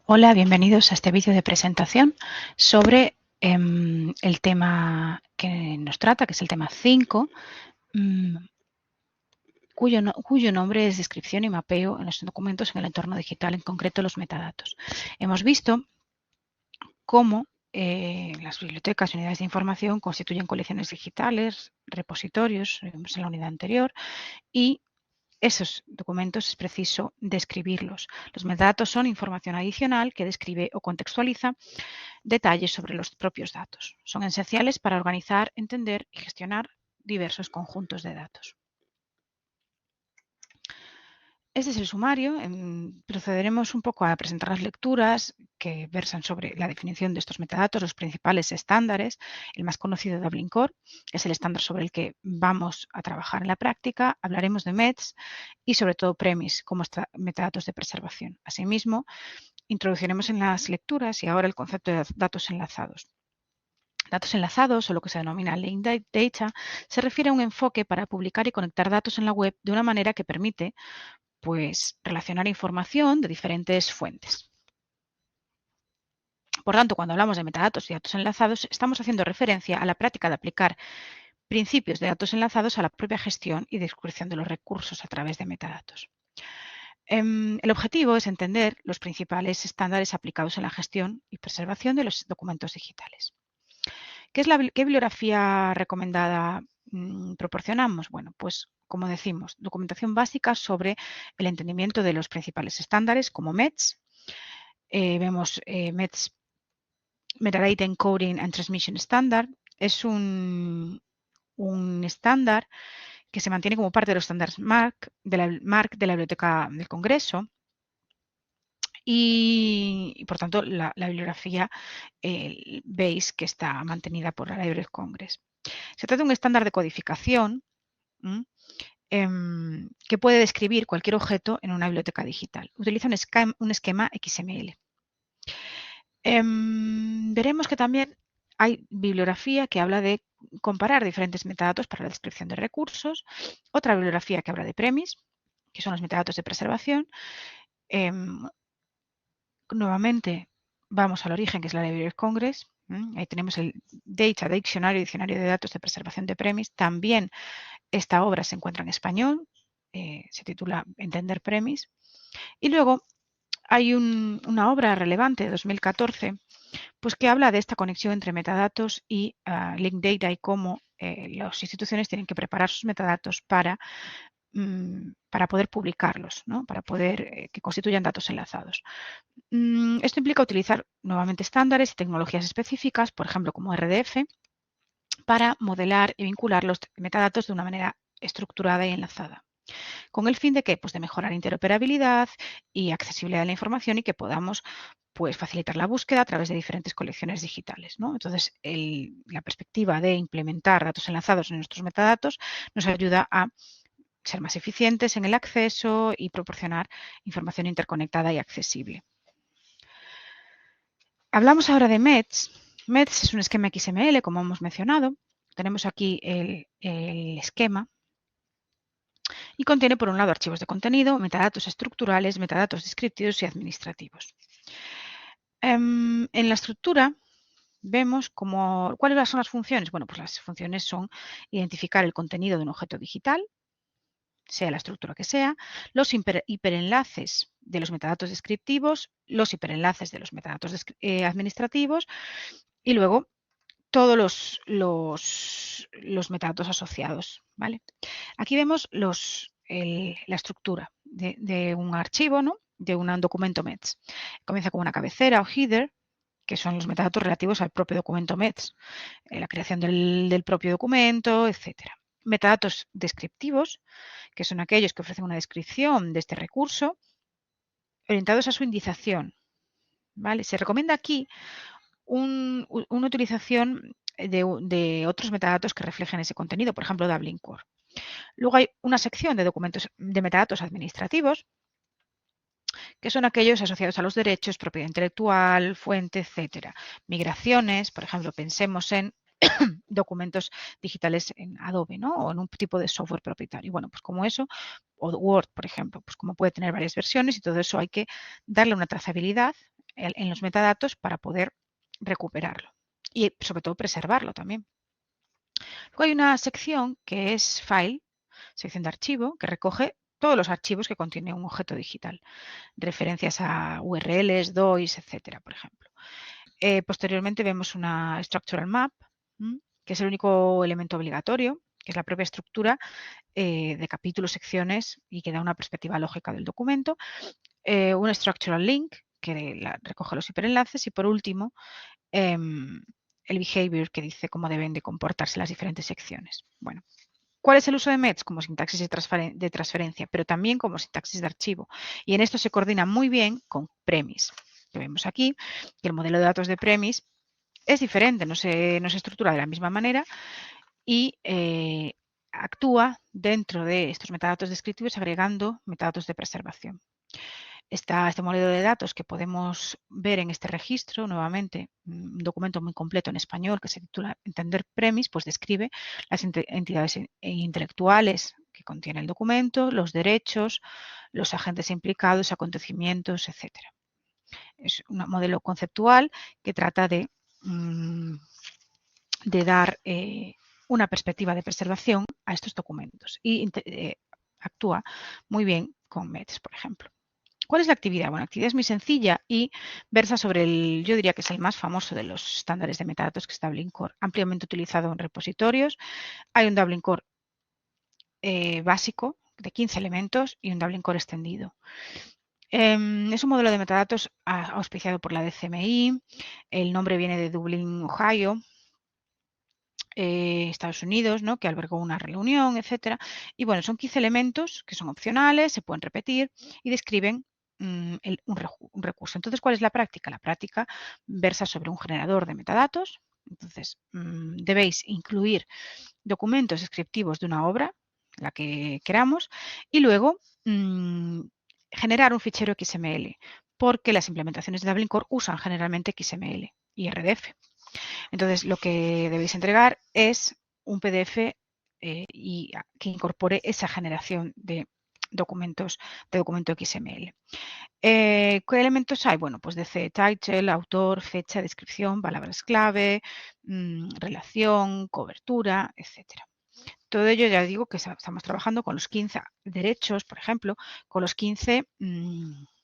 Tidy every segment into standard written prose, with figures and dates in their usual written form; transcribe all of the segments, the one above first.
Hola, bienvenidos a este vídeo de presentación sobre el tema que nos trata, que es el tema 5, cuyo nombre es descripción y mapeo en los documentos en el entorno digital, en concreto los metadatos. Hemos visto cómo las bibliotecas y unidades de información constituyen colecciones digitales, repositorios, vimos en la unidad anterior, y esos documentos es preciso describirlos. Los metadatos son información adicional que describe o contextualiza detalles sobre los propios datos. Son esenciales para organizar, entender y gestionar diversos conjuntos de datos. Este es el sumario. Procederemos un poco a presentar las lecturas que versan sobre la definición de estos metadatos, los principales estándares. El más conocido, Dublin Core, es el estándar sobre el que vamos a trabajar en la práctica. Hablaremos de METS y sobre todo PREMIS como metadatos de preservación. Asimismo, introduciremos en las lecturas y ahora el concepto de datos enlazados. Datos enlazados, o lo que se denomina linked data, se refiere a un enfoque para publicar y conectar datos en la web de una manera que permite relacionar información de diferentes fuentes. Por tanto, cuando hablamos de metadatos y datos enlazados, estamos haciendo referencia a la práctica de aplicar principios de datos enlazados a la propia gestión y descripción de los recursos a través de metadatos. El objetivo es entender los principales estándares aplicados en la gestión y preservación de los documentos digitales. ¿Qué bibliografía recomendada proporcionamos? Bueno, pues como decimos, documentación básica sobre el entendimiento de los principales estándares como METS. Vemos METS, Metadata Encoding and Transmission Standard. Es un estándar que se mantiene como parte de los estándares MARC de la Biblioteca del Congreso. Y por tanto, la bibliografía veis que está mantenida por la Library of Congress. Se trata de un estándar de codificación que puede describir cualquier objeto en una biblioteca digital. Utiliza un esquema XML. Veremos que también hay bibliografía que habla de comparar diferentes metadatos para la descripción de recursos, otra bibliografía que habla de PREMIS, que son los metadatos de preservación. Nuevamente vamos al origen, que es la Library of Congress. Ahí tenemos el Data Dictionary de datos de preservación de PREMIS. También esta obra se encuentra en español, se titula Entender PREMIS. Y luego hay una obra relevante de 2014 pues que habla de esta conexión entre metadatos y linked data y cómo las instituciones tienen que preparar sus metadatos para poder publicarlos, ¿no? Para poder que constituyan datos enlazados. Esto implica utilizar nuevamente estándares y tecnologías específicas, por ejemplo, como RDF, para modelar y vincular los metadatos de una manera estructurada y enlazada. ¿Con el fin de qué? Pues de mejorar interoperabilidad y accesibilidad de la información y que podamos facilitar la búsqueda a través de diferentes colecciones digitales, ¿no? Entonces, la perspectiva de implementar datos enlazados en nuestros metadatos nos ayuda a ser más eficientes en el acceso y proporcionar información interconectada y accesible. Hablamos ahora de METS. METS es un esquema XML, como hemos mencionado. Tenemos aquí el esquema y contiene, por un lado, archivos de contenido, metadatos estructurales, metadatos descriptivos y administrativos. En la estructura vemos cuáles son las funciones. Bueno, pues las funciones son identificar el contenido de un objeto digital, sea la estructura que sea, los hiperenlaces de los metadatos descriptivos, los hiperenlaces de los metadatos administrativos y luego todos los metadatos asociados, ¿vale? Aquí vemos la estructura de un archivo, ¿no? De un documento METS. Comienza con una cabecera o header, que son los metadatos relativos al propio documento METS, la creación del propio documento, etcétera. Metadatos descriptivos, que son aquellos que ofrecen una descripción de este recurso, orientados a su indización, ¿vale? Se recomienda aquí una utilización de otros metadatos que reflejen ese contenido, por ejemplo, Dublin Core. Luego hay una sección de documentos de metadatos administrativos, que son aquellos asociados a los derechos, propiedad intelectual, fuente, etcétera. Migraciones, por ejemplo, pensemos en documentos digitales en Adobe, ¿no? O en un tipo de software propietario. Bueno, pues como eso, o Word, por ejemplo, pues como puede tener varias versiones y todo eso hay que darle una trazabilidad en los metadatos para poder recuperarlo y sobre todo preservarlo también. Luego hay una sección que es File, sección de archivo, que recoge todos los archivos que contiene un objeto digital, referencias a URLs, DOIs, etcétera, por ejemplo. Posteriormente vemos una Structural Map, que es el único elemento obligatorio, que es la propia estructura de capítulos, secciones y que da una perspectiva lógica del documento. Un Structural Link, que recoge los hiperenlaces. Y por último, el behavior, que dice cómo deben de comportarse las diferentes secciones. Bueno, ¿cuál es el uso de METS? Como sintaxis de transferencia, pero también como sintaxis de archivo. Y en esto se coordina muy bien con Premise, que vemos aquí, que el modelo de datos de Premise es diferente, no se estructura de la misma manera y actúa dentro de estos metadatos descriptivos agregando metadatos de preservación. Está este modelo de datos que podemos ver en este registro, nuevamente, un documento muy completo en español que se titula Entender Premise, pues describe las entidades intelectuales que contiene el documento, los derechos, los agentes implicados, acontecimientos, etc. Es un modelo conceptual que trata de dar una perspectiva de preservación a estos documentos y actúa muy bien con METS, por ejemplo. ¿Cuál es la actividad? Bueno, la actividad es muy sencilla y versa sobre yo diría que es el más famoso de los estándares de metadatos, que es Dublin Core, ampliamente utilizado en repositorios. Hay un Dublin Core básico de 15 elementos y un Dublin Core extendido. Es un modelo de metadatos auspiciado por la DCMI. El nombre viene de Dublin, Ohio, Estados Unidos, ¿no? Que albergó una reunión, etcétera. Y bueno, son 15 elementos que son opcionales, se pueden repetir y describen un recurso. Entonces, ¿cuál es la práctica? La práctica versa sobre un generador de metadatos. Entonces, debéis incluir documentos descriptivos de una obra, la que queramos, y luego generar un fichero XML, porque las implementaciones de Dublin Core usan generalmente XML y RDF. Entonces, lo que debéis entregar es un PDF que incorpore esa generación de documentos, de documento XML. ¿Qué elementos hay? Bueno, pues DC, title, autor, fecha, descripción, palabras clave, relación, cobertura, etcétera. Todo ello ya digo que estamos trabajando con los 15 derechos, por ejemplo, con los 15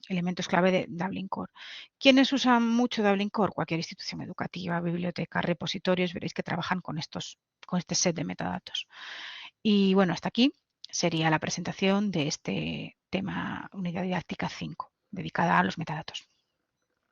elementos clave de Dublin Core. ¿Quiénes usan mucho Dublin Core? Cualquier institución educativa, biblioteca, repositorios, veréis que trabajan con este set de metadatos. Y bueno, hasta aquí sería la presentación de este tema Unidad Didáctica 5, dedicada a los metadatos.